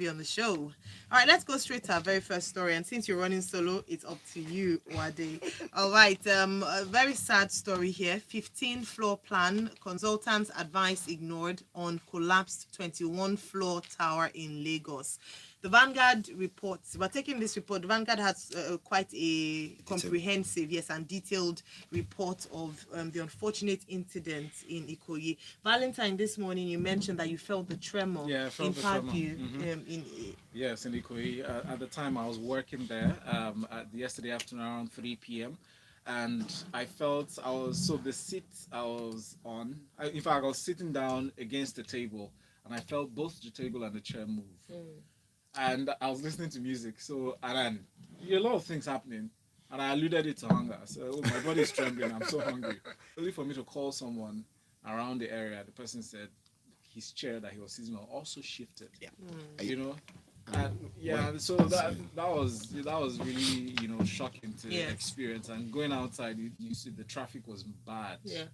be on the show. All right, let's go straight to our very first story. And since you're running solo, it's up to you, Wade. All right, a very sad story here. 15 floor plan, consultants' advice ignored on collapsed 21 floor tower in Lagos. The Vanguard reports, we're taking this report, the Vanguard has quite a comprehensive, yes, and detailed report of the unfortunate incident in Ikoyi. Valentine, this morning you mentioned that you felt the tremor. Yeah, I felt the tremor. Yes, in Ikoyi. At the time, I was working there yesterday afternoon around 3 p.m. And I felt the seat I was on, in fact, I was sitting down against the table and I felt both the table and the chair move. And I was listening to music. So, and then a lot of things happening. And I alluded it to hunger. So, oh, my body is trembling. I'm so hungry. Only for me to call someone around the area. The person said his chair that he was sitting on also shifted. Yeah. You know? And yeah, so that was really shocking to experience. And going outside, you see the traffic was bad. Yeah,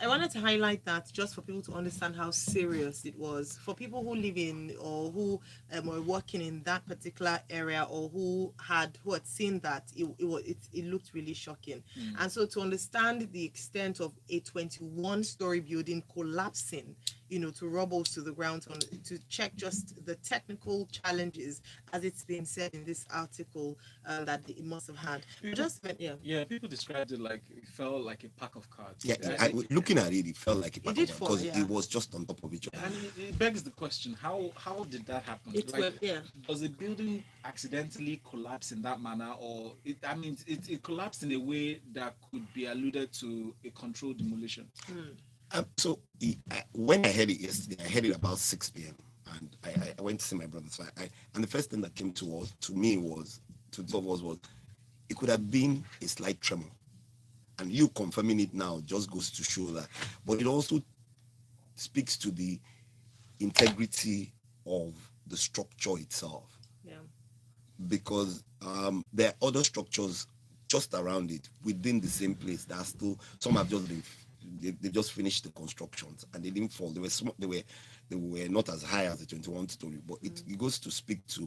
I wanted to highlight that just for people to understand how serious it was for people who live in or who were working in that particular area or who had seen that it looked really shocking. And so to understand the extent of a 21-story building collapsing, to rubble to the ground, to check just the technical challenges, as it's been said in this article, that it must have had. People described it like it felt like a pack of cards. Looking at it, it felt like a pack of cards because it was just on top of each other. And it begs the question: How did that happen? Does the building accidentally collapse in that manner, or it collapsed in a way that could be alluded to a controlled demolition? When I heard it yesterday, I heard it about 6 p.m. and I went to see my brother. So and the first thing that came to us was it could have been a slight tremor, and you confirming it now just goes to show that. But it also speaks to the integrity of the structure itself. Yeah. Because there are other structures just around it within the same place that are still, some have just been. They just finished the constructions and they didn't fall. They were not as high as the 21 story, but it goes to speak to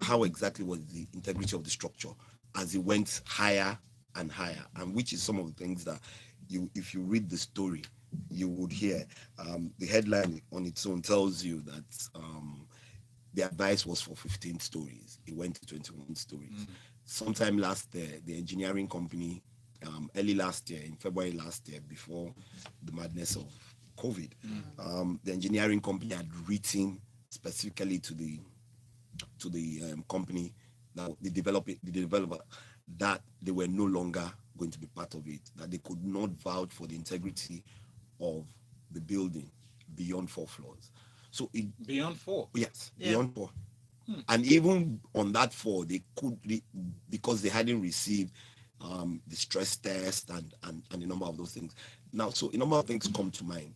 how exactly was the integrity of the structure as it went higher and higher, and which is some of the things that if you read the story, you would hear. The headline on its own tells you that the advice was for 15 stories. It went to 21 stories. Sometime last year, the engineering company, early last year, in February last year, before the madness of COVID, the engineering company had written specifically to the company, that the developer, that they were no longer going to be part of it, that they could not vouch for the integrity of the building beyond 4 floors. So beyond 4? Yes, beyond 4. And even on that 4, they could, because they hadn't received the stress test and a number of those things. Now, so a number of things come to mind.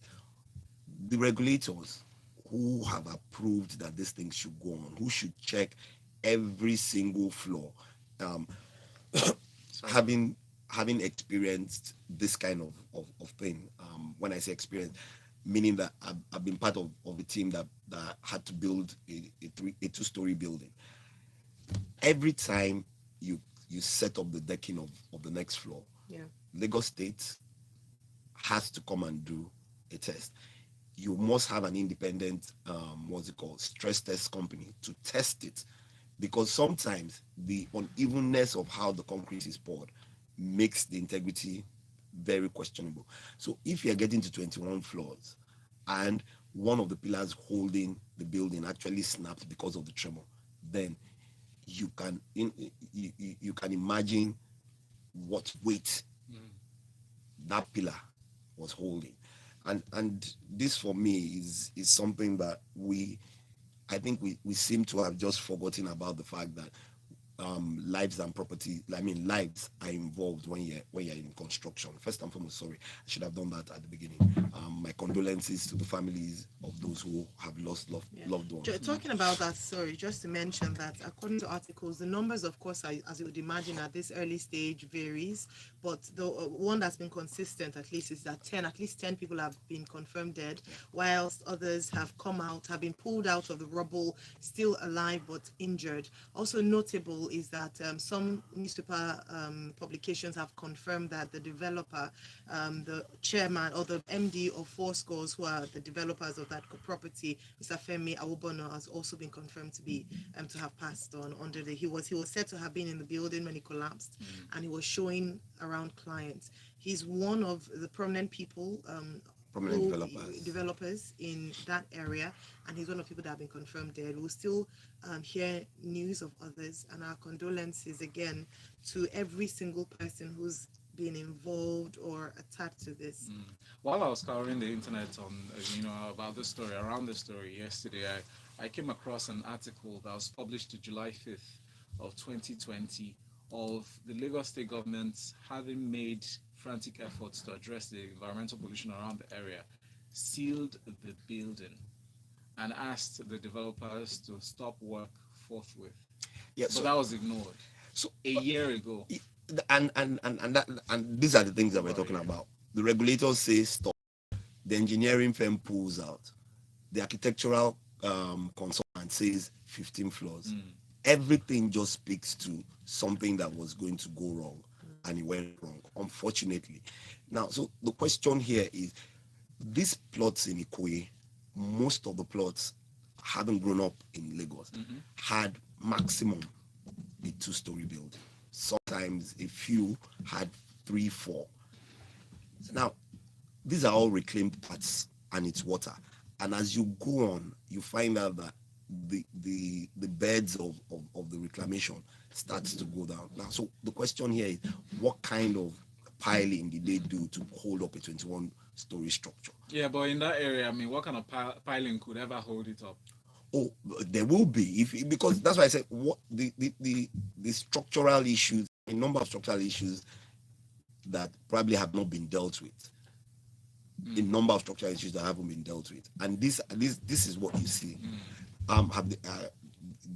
The regulators who have approved that this thing should go on, who should check every single floor, having experienced this kind of thing. When I say experience, meaning that I've been part of a team that had to build a 2-story building. Every time you set up the decking of the next floor, Lagos State has to come and do a test. You must have an independent, stress test company to test it, because sometimes the unevenness of how the concrete is poured makes the integrity very questionable. So if you're getting to 21 floors and one of the pillars holding the building actually snapped because of the tremor, then you can imagine what weight that pillar was holding. And this for me is something that I think we seem to have just forgotten about, the fact that lives and property. I mean, lives are involved when you're in construction. First and foremost, sorry, I should have done that at the beginning. My condolences to the families of those who have lost loved ones. Talking about that, sorry, just to mention that according to articles, the numbers, of course, as you would imagine, at this early stage varies. But the one that's been consistent, at least, is that at least 10 people have been confirmed dead, whilst others have been pulled out of the rubble, still alive but injured. Also notable is that some newspaper publications have confirmed that the developer, the chairman or the MD of Fourscores, who are the developers of that property, Mr. Femi Awubono, has also been confirmed to be to have passed on under the. He was said to have been in the building when he collapsed, and he was showing around clients. He's one of the prominent people. Developers in that area, and he's one of the people that have been confirmed dead. We'll still hear news of others, and our condolences again to every single person who's been involved or attached to this. While I was scouring the internet on about this story, around this story yesterday, I came across an article that was published to July 5th of 2020 of the Lagos State government having made frantic efforts to address the environmental pollution around the area, sealed the building and asked the developers to stop work forthwith. Yeah, so that was ignored. So a year ago. And these are the things that we're talking about. The regulators say stop. The engineering firm pulls out. The architectural consultant says 15 floors. Everything just speaks to something that was going to go wrong, and it went wrong, unfortunately. Now, so the question here is, these plots in Ikoyi, most of the plots, having grown up in Lagos, had maximum a 2-story building. Sometimes a few had 3, 4. Now, these are all reclaimed parts, and it's water. And as you go on, you find out that the beds of the reclamation starts to go down. Now, so the question here is, what kind of piling did they do to hold up a 21-story structure? Yeah, but in that area, I mean, what kind of piling could ever hold it up? Oh, there will be, because that's why I said what the structural issues, a number of structural issues that probably have not been dealt with. A number of structural issues that haven't been dealt with, and this is what you see. Have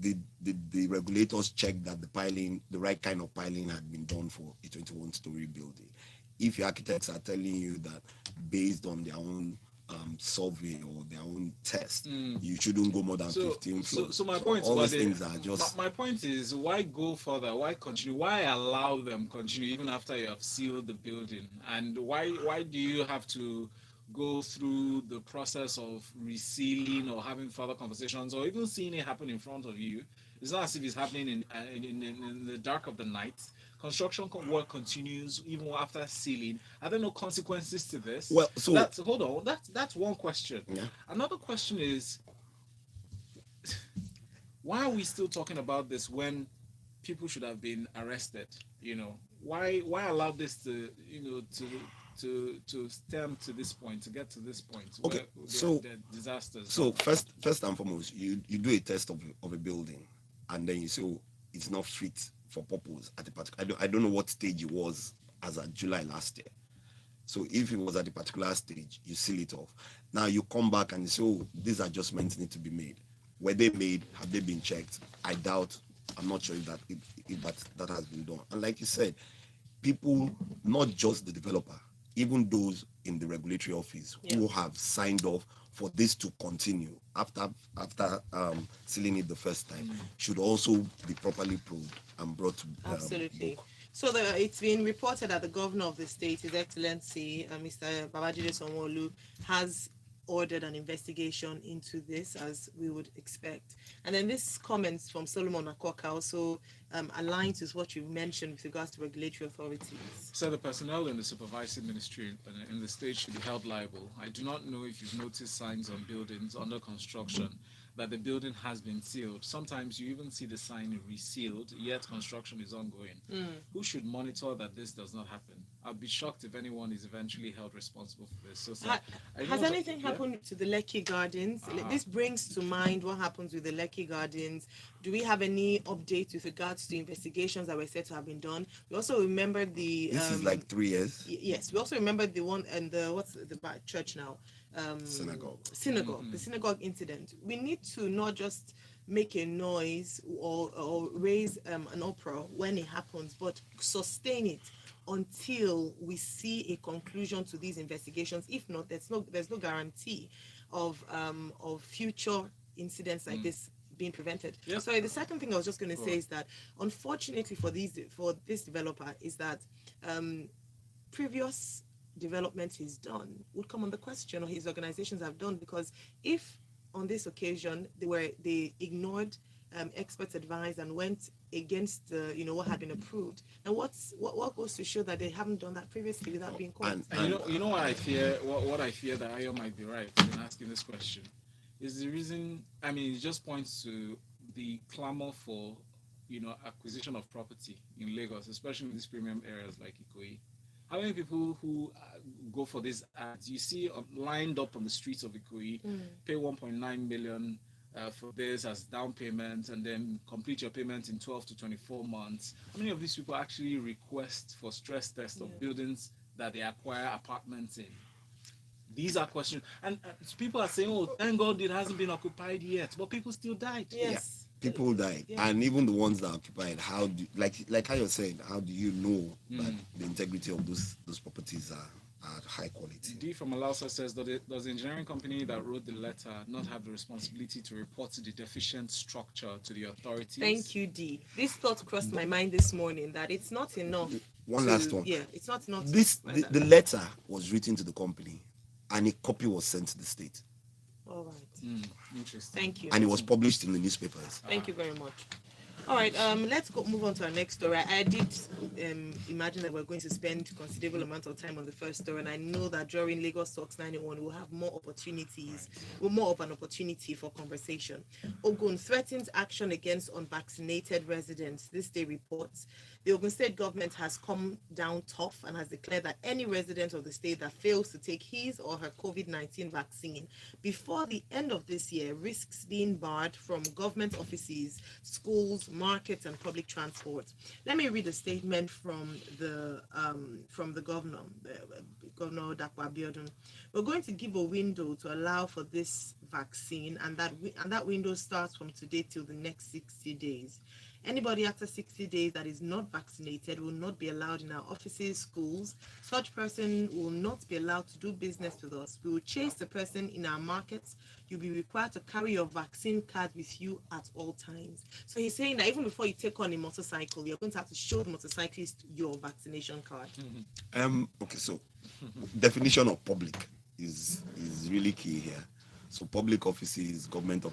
the regulators checked that the right kind of piling had been done for a 21-story building? If your architects are telling you that based on their own survey or their own test, you shouldn't go more than 15 floors. So my point all these things are just. My point is, why go further? Why continue? Why allow them continue even after you have sealed the building? And why do you have to go through the process of resealing or having further conversations or even seeing it happen in front of you? It's not as if it's happening in the dark of the night. Construction work continues even after sealing. Are there no consequences to this? Well, so hold on. That's one question. Yeah. Another question is, why are we still talking about this when people should have been arrested? Why allow this to stem to this point, to get to this point? Okay, so the disasters. So first and foremost, you do a test of a building, and then you say, oh, it's not fit for purpose at a particular. I don't know what stage it was as of July last year. So if it was at a particular stage, you seal it off. Now you come back and you say, oh, these adjustments need to be made. Were they made? Have they been checked? I doubt. I'm not sure if that has been done. And like you said, people, not just the developer, even those in the regulatory office who have signed off for this to continue after sealing it the first time, should also be properly proved and brought to absolutely. So it's been reported that the governor of the state, His Excellency Mr. Babajide Sanwo-Olu, has ordered an investigation into this, as we would expect. And then this comments from Solomon Akoka also aligns with what you mentioned with regards to regulatory authorities. So the personnel in the supervisory ministry in the state should be held liable. I do not know if you've noticed signs on buildings under construction that the building has been sealed. Sometimes you even see the sign resealed, yet construction is ongoing. Who should monitor that this does not happen? I'll be shocked if anyone is eventually held responsible for this. So, has anything happened to the Lekki Gardens? This brings to mind what happens with the Lekki Gardens. Do we have any updates with regards regards to investigations that were said to have been done. We also remember the This is like 3 years. Yes, we also remember the one and the what's the church now? Synagogue. The synagogue incident. We need to not just make a noise or raise an uproar when it happens, but sustain it until we see a conclusion to these investigations. If not, there's no guarantee of future incidents like this being prevented. Yep. So the second thing I was just going to say is that unfortunately for this developer is that previous development he's done would come on the question, or his organizations have done, because if on this occasion they ignored experts' advice and went against what had been approved, and what goes to show that they haven't done that previously without being caught. And you know what I fear? What I fear that Ayo might be right in asking this question is the reason. I mean, it just points to the clamor for acquisition of property in Lagos, especially in these premium areas like Ikoyi. How many people who go for these ads you see lined up on the streets of Ikoyi, pay 1.9 million for this as down payment, and then complete your payment in 12 to 24 months? How many of these people actually request for stress tests of buildings that they acquire apartments in? These are questions, and people are saying, "Oh, thank God it hasn't been occupied yet," but people still died. Yes. People died, and even the ones that are occupied. How do like how you're saying? How do you know that the integrity of those properties are high quality? D from Alausa says, does the engineering company that wrote the letter not have the responsibility to report the deficient structure to the authorities? Thank you, D. This thought crossed my mind this morning, that it's not enough. Last one. Yeah, it's not enough. The letter was written to the company, and a copy was sent to the state. All right. Interesting. Thank you. And it was published in the newspapers. Thank you very much. All right, let's move on to our next story. I did imagine that we're going to spend considerable amount of time on the first story, and I know that during Lagos Talks 91, we'll have more of an opportunity for conversation. Ogun threatens action against unvaccinated residents. This day reports the Ogun State government has come down tough and has declared that any resident of the state that fails to take his or her COVID-19 vaccine before the end of this year risks being barred from government offices, schools, markets, and public transport. Let me read a statement from the governor, Governor Dapo Abiodun. We're going to give a window to allow for this vaccine, and that window starts from today till the next 60 days. Anybody after 60 days that is not vaccinated will not be allowed in our offices, schools. Such person will not be allowed to do business with us. We will chase the person in our markets. You'll be required to carry your vaccine card with you at all times. So he's saying that even before you take on a motorcycle, you're going to have to show the motorcyclist your vaccination card. Okay, so definition of public is really key here. So public offices, government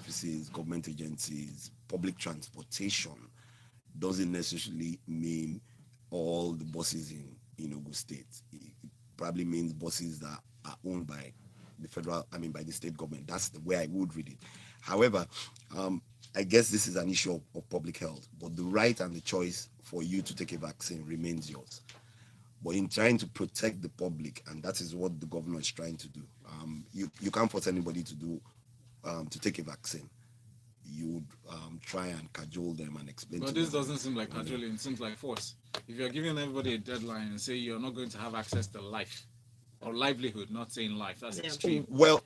agencies, public transportation doesn't necessarily mean all the buses in Ogun State. It probably means buses that are owned by by the state government. That's the way I would read it. However, I guess this is an issue of public health, but the right and the choice for you to take a vaccine remains yours. But in trying to protect the public, and that is what the governor is trying to do, you can't force anybody to take a vaccine. You would try and cajole them and explain to them. But this doesn't seem like cajoling, it seems like force. If you're giving everybody a deadline and say you're not going to have access to life or livelihood, not saying life, that's extreme. Well,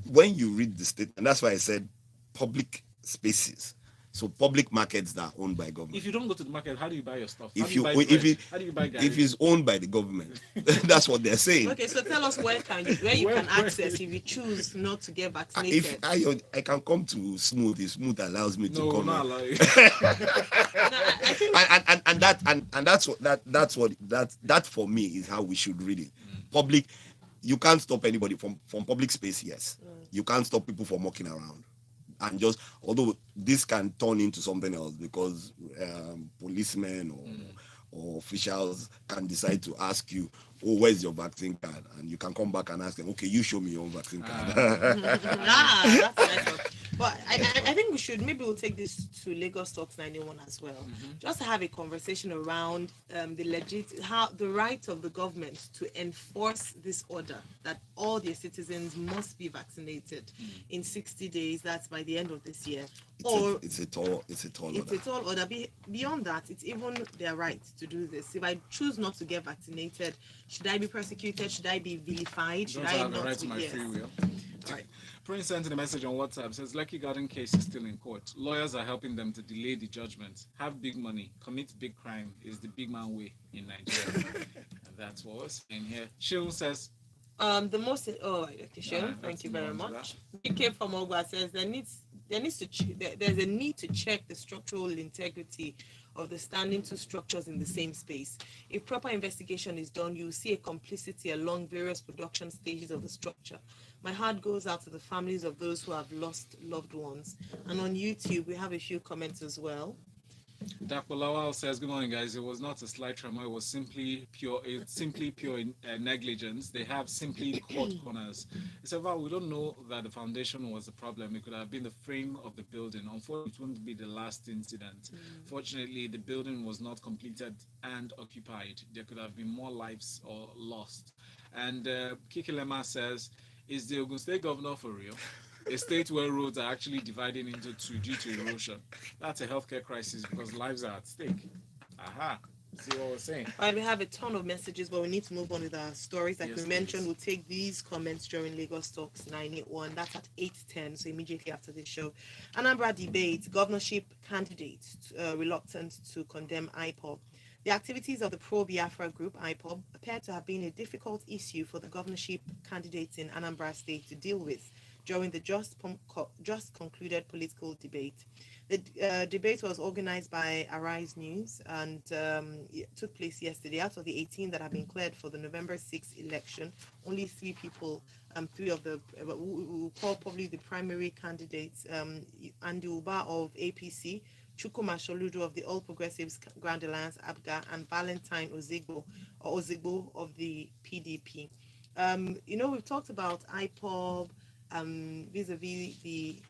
when you read the statement, that's why I said public spaces. So public markets that are owned by government. If you don't go to the market, how do you buy your stuff? How do you buy If it's owned by the government, that's what they're saying. Okay, so tell us where you can access if you choose not to get vaccinated. If I can come to Smooth, if Smooth allows me to come. Not allow you. That for me is how we should read it. Public, you can't stop anybody from public space. Yes, you can't stop people from walking around. And just, although this can turn into something else because policemen or officials can decide to ask you, oh, where's your vaccine card? And you can come back and ask them, okay, you show me your vaccine card. That's nice. But I think we'll take this to Lagos Talks 91 as well, just to have a conversation around the right of the government to enforce this order that all their citizens must be vaccinated in 60 days. That's by the end of this year. It's a tall order. Beyond that, it's even their right to do this. If I choose not to get vaccinated, should I be persecuted? Should I be vilified? Should Don't I have the not right to be? my Yes. free will. All right. Prince sent in a message on WhatsApp, says Lucky Garden case is still in court. Lawyers are helping them to delay the judgment. Have big money, commit big crime is the big man way in Nigeria. And that's what we're saying here. Shil says, Thank you very much. BK from Ogwa says there's a need to check the structural integrity of the standing two structures in the same space. If proper investigation is done, you'll see a complicity along various production stages of the structure. My heart goes out to the families of those who have lost loved ones. And on YouTube, we have a few comments as well. Dakpolawal says, good morning, guys. It was not a slight tremor. It was simply pure negligence. They have simply cut corners. However, we don't know that the foundation was the problem. It could have been the frame of the building. Unfortunately, it wouldn't be the last incident. Fortunately, the building was not completed and occupied. There could have been more lives or lost. And Kikilema says, is the Ogun State governor for real? A state where roads are actually dividing into two due to erosion. That's a healthcare crisis because lives are at stake. Aha. See what we're saying? All right, we have a ton of messages, but we need to move on with our stories. Like we mentioned, we'll take these comments during Lagos Talks 981. That's at 8:10, so immediately after this show. Anambra debate, governorship candidates reluctant to condemn IPOB. The activities of the pro-Biafra group, IPOB, appear to have been a difficult issue for the governorship candidates in Anambra State to deal with during the just concluded political debate. The debate was organized by Arise News and it took place yesterday. Out of the 18 that have been cleared for the November 6th election, only 3 people, 3 of the, we will call probably the primary candidates, Andy Uba of APC, Chukuma Sholudo of the All Progressives Grand Alliance, ABGA, and Valentine Ozigbo of the PDP. We've talked about IPOB, vis-a-vis the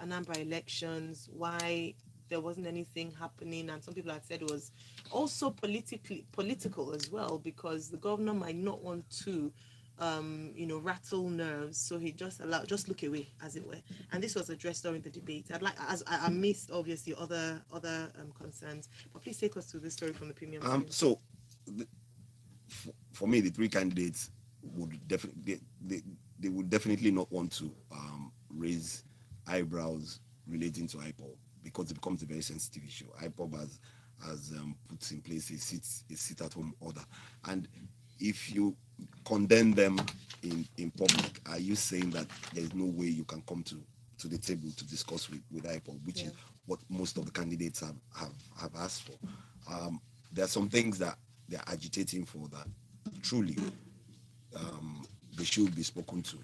Anambra elections, why there wasn't anything happening, and some people had said it was also political as well, because the governor might not want to rattle nerves, so he just look away, as it were. And this was addressed during the debate. I missed obviously other concerns, but please take us to this story from the premium. For me, the 3 candidates would definitely they would definitely not want to raise eyebrows relating to IPOB, because it becomes a very sensitive issue. IPOB has put in place a sit-at-home order, and if you condemn them in public, are you saying that there's no way you can come to the table to discuss with IPOB, which is what most of the candidates have asked for? There are some things that they're agitating for that truly they should be spoken to,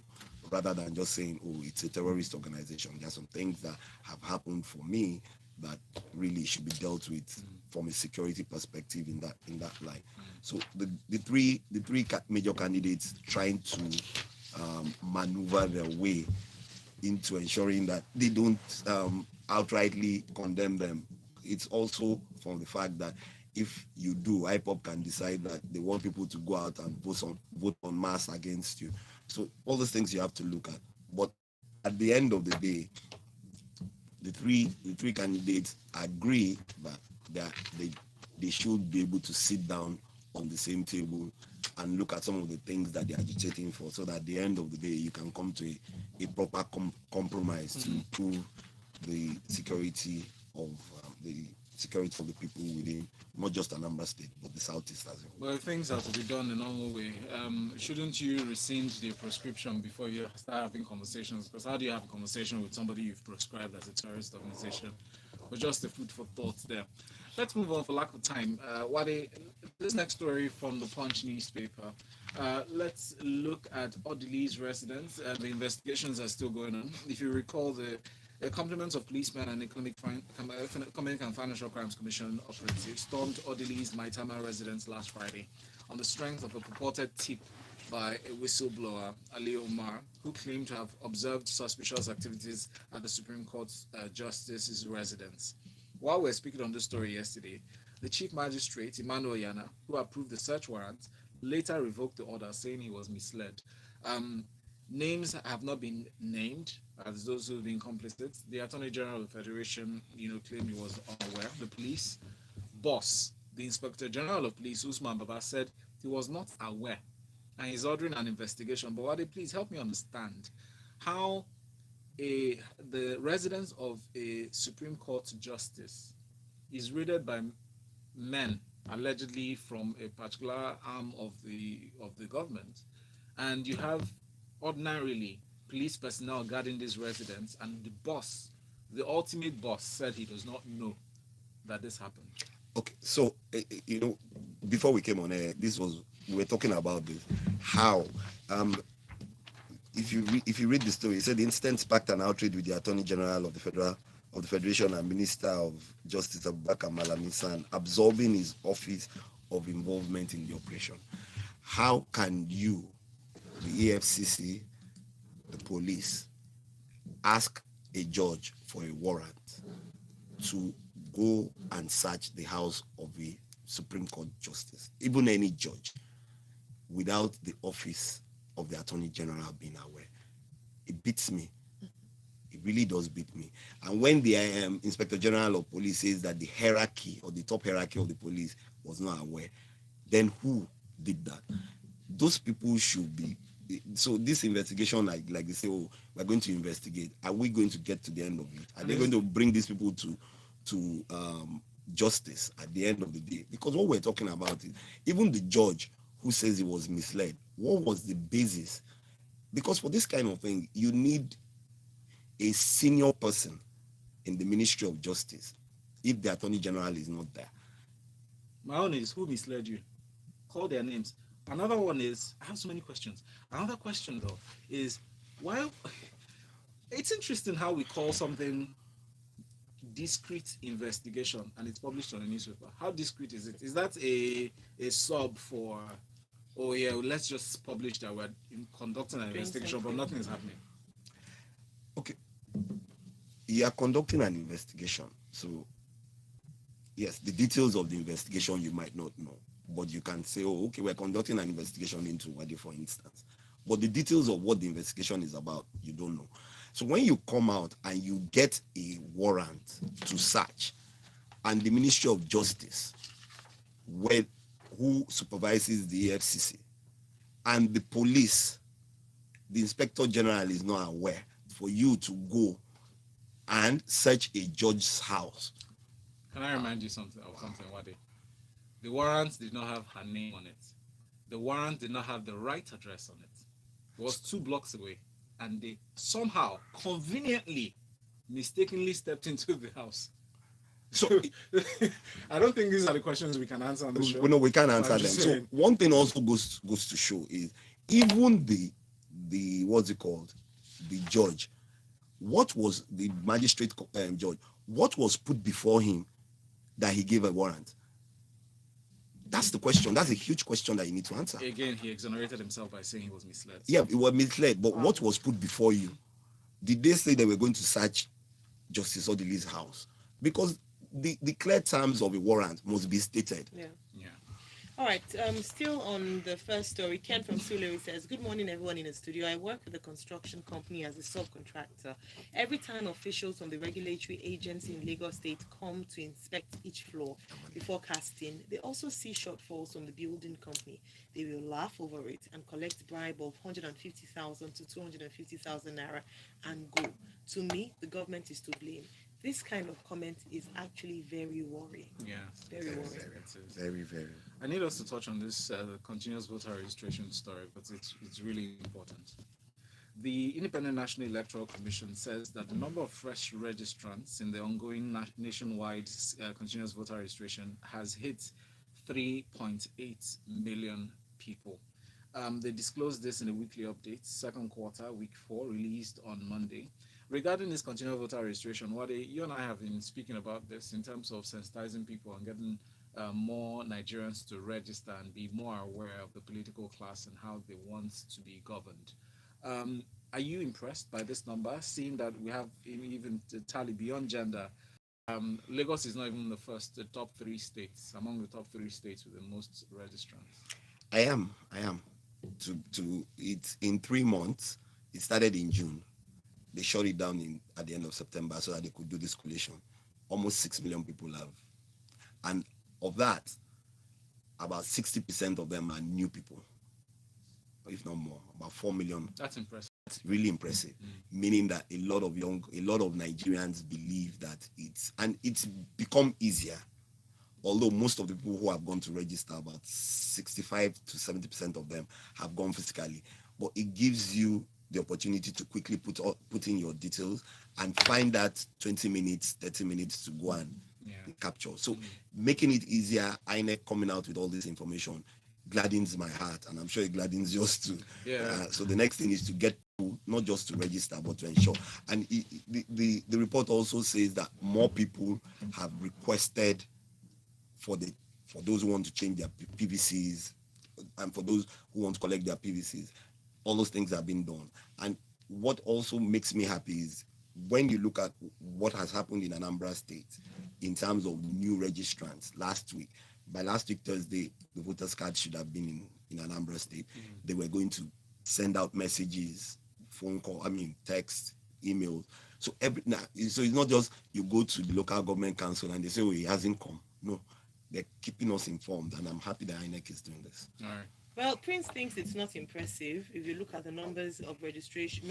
rather than just saying, oh, it's a terrorist organization. There are some things that have happened for me that really should be dealt with from a security perspective in that light. So the three major candidates trying to maneuver their way into ensuring that they don't outrightly condemn them. It's also from the fact that if you do, IPOB can decide that they want people to go out and vote on mass against you. So all those things you have to look at. But at the end of the day, the three candidates agree that they should be able to sit down on the same table and look at some of the things that they're agitating for, so that at the end of the day you can come to a proper compromise to improve the security of the people within, not just Anambra State, but the Southeast as well. Well, things have to be done the normal way. Shouldn't you rescind the prescription before you start having conversations? Because how do you have a conversation with somebody you've prescribed as a terrorist organization? But just a food for thought there. Let's move on for lack of time. This next story from the Punch newspaper. Let's look at Odili's residence. The investigations are still going on. If you recall, the complement of policemen and Economic and Financial Crimes Commission operatives stormed Odili's Maitama residence last Friday on the strength of a purported tip by a whistleblower, Ali Omar, who claimed to have observed suspicious activities at the Supreme Court Justice's residence. While we were speaking on this story yesterday, the Chief Magistrate, Emmanuel Yana, who approved the search warrant, later revoked the order, saying he was misled. Names have not been named as those who have been complicit. The Attorney General of the Federation, claimed he was unaware. The police boss, the Inspector General of Police, Usman Baba, said he was not aware, and he's ordering an investigation. But Wade, please help me understand how the residence of a Supreme Court justice is raided by men allegedly from a particular arm of the government, and you have ordinarily police personnel guarding this residence, and the boss, the ultimate boss, said he does not know that this happened. Okay, so before we came on air, we were talking about this. How, if you read the story, it said the incident sparked an outrage with the Attorney General of the Federation and Minister of Justice Abubakar Malami San absorbing his office of involvement in the operation. How can you, the EFCC, the police, ask a judge for a warrant to go and search the house of a Supreme Court justice, even any judge, without the office of the Attorney General being aware? It beats me. It really does beat me. And when the Inspector General of Police says that the hierarchy or the top hierarchy of the police was not aware, then who did that? Those people should be. So this investigation, like they say, oh, we're going to investigate. Are we going to get to the end of it? Are they going to bring these people to justice at the end of the day? Because what we're talking about is even the judge who says he was misled, what was the basis? Because for this kind of thing, you need a senior person in the Ministry of Justice if the Attorney General is not there. My own is, who misled you? Call their names. Another one is, I have so many questions. Another question though is, why? It's interesting how we call something discreet investigation and it's published on a newspaper. How discreet is it? Is that a sub for, oh yeah, let's just publish that we're conducting an investigation but nothing is happening? Okay, you are conducting an investigation, so yes, the details of the investigation you might not know, but you can say, oh, okay, we're conducting an investigation into Wadi, for instance, but the details of what the investigation is about, you don't know. So when you come out and you get a warrant to search, and the Ministry of Justice, who supervises the FCC, and the police, the Inspector General is not aware, for you to go and search a judge's house. Can I remind you something, Wade? The warrant did not have her name on it. The warrant did not have the right address on it. It was 2 blocks away, and they somehow, conveniently, mistakenly stepped into the house. So I don't think these are the questions we can answer on the show. No, we can't answer them. So one thing also goes to show is even the what's it called? The judge, what was the magistrate judge, what was put before him that he gave a warrant? That's the question. That's a huge question that you need to answer. Again, he exonerated himself by saying he was misled. Yeah, he was misled, but what was put before you? Did they say they were going to search Justice Odili's house? Because the clear terms of a warrant must be stated. Yeah. Yeah. All right. Still on the first story, Ken from Suluri says, good morning, everyone in the studio. I work with a construction company as a subcontractor. Every time officials from the regulatory agency in Lagos State come to inspect each floor before casting, they also see shortfalls from the building company. They will laugh over it and collect bribe of 150,000 to 250,000 naira and go. To me, the government is to blame. This kind of comment is actually very worrying. Yeah. Very worrying. Very, very. I need us to touch on this continuous voter registration story, but it's really important. The Independent National Electoral Commission says that the number of fresh registrants in the ongoing nationwide continuous voter registration has hit 3.8 million people. They disclosed this in a weekly update, second quarter, week 4, released on Monday. Regarding this continuous voter registration, Wade, you and I have been speaking about this in terms of sensitizing people and getting more Nigerians to register and be more aware of the political class and how they want to be governed. Are you impressed by this number, seeing that we have even the tally beyond gender? Lagos is not even the top 3 states, among the top 3 states with the most registrants. I am. It's in 3 months. It started in June. They shut it down at the end of September so that they could do this collation. Almost 6 million people have. And of that, about 60% of them are new people, if not more, about 4 million. That's impressive. It's really impressive, meaning that a lot of Nigerians believe that it's become easier. Although most of the people who have gone to register, about 65 to 70% of them have gone physically, but it gives you the opportunity to quickly put in your details and find that 20 minutes, 30 minutes to go and capture. So making it easier, INEC coming out with all this information gladdens my heart, and I'm sure it gladdens yours too. So the next thing is to get people, not just to register, but to ensure. And the report also says that more people have requested for those who want to change their PVCs and for those who want to collect their PVCs. All those things have been done. And what also makes me happy is when you look at what has happened in Anambra State in terms of new registrants last week. By last week, Thursday, the voters' card should have been in Anambra State. They were going to send out messages, text, emails. So it's not just you go to the local government council and they say, oh, he hasn't come. No, they're keeping us informed, and I'm happy that INEC is doing this. All right. Well, Prince thinks it's not impressive if you look at the number of registrants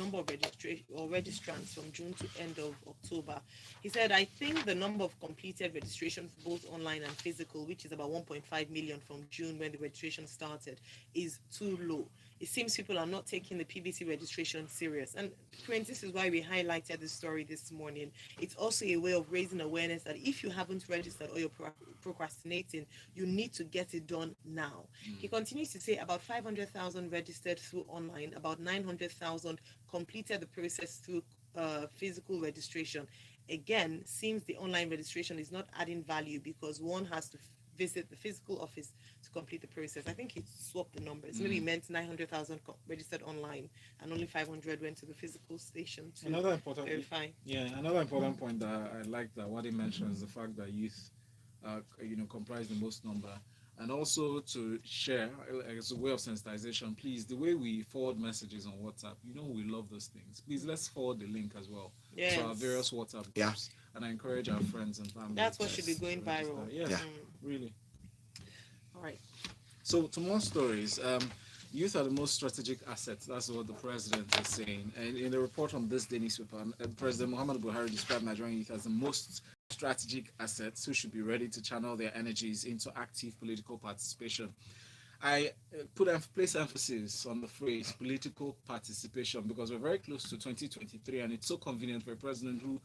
from June to end of October. He said, I think the number of completed registrations, both online and physical, which is about 1.5 million from June when the registration started, is too low. It seems people are not taking the PVC registration serious. And Prince, this is why we highlighted this story this morning. It's also a way of raising awareness that if you haven't registered or you're procrastinating, you need to get it done now. He continues to say about 500,000 registered through online, about 900,000 completed the process through physical registration. Again, seems the online registration is not adding value because one has to visit the physical office to complete the process. I think he swapped the numbers. Maybe he meant 900,000 registered online and only 500 went to the physical station to verify. Another important point that I like that what he mentioned is the fact that youth comprise the most number. And also to share, as a way of sensitization, please, the way we forward messages on WhatsApp, we love those things. Please, let's forward the link as well to our various WhatsApp groups. And I encourage our friends and family. That's what should be going viral. Really. All right. So, to more stories, youth are the most strategic assets. That's what the president is saying. And in the report on this day newspaper, President Muhammadu Buhari described Nigerian youth as the most strategic assets who should be ready to channel their energies into active political participation. I place emphasis on the phrase political participation because we're very close to 2023, and it's so convenient for a president who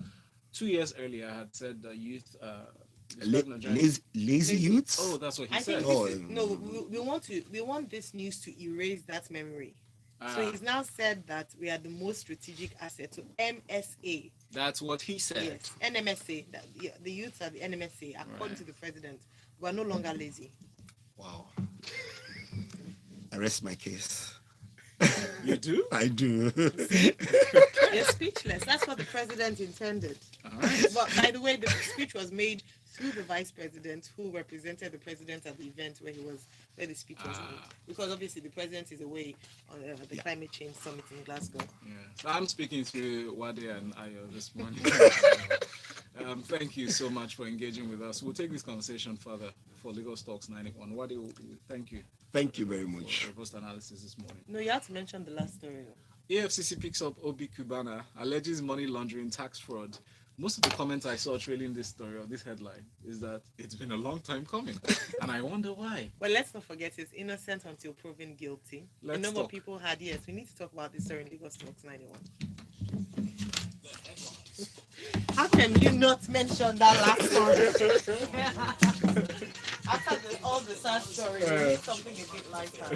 2 years earlier had said that youth lazy youths. Oh, that's what he said. We want this news to erase that memory. So he's now said that we are the most strategic asset to MSA. That's what he said. Yes, NMSA. The youths are the NMSA. According to the president, we are no longer lazy. Wow. I rest my case. You do? I do. You're speechless. That's what the president intended. Right. But by the way, the speech was made through the vice president who represented the president at the event where the speech was made. Because obviously the president is away on the climate change summit in Glasgow. Yeah. So I'm speaking through Wade and Ayo this morning. Thank you so much for engaging with us. We'll take this conversation further for Lagos Talks 91. Wade, thank you. Thank you very much. For the post analysis this morning. No, you have to mention the last story. AFCC picks up Obi Kubana, alleges money laundering, tax fraud. Most of the comments I saw trailing this story or this headline is that it's been a long time coming, and I wonder why. Well, let's not forget he's innocent until proven guilty. A number of people had, we need to talk about this story in Lagos Talks 91. How can you not mention that last story? After all the sad stories, we need something a bit lighter.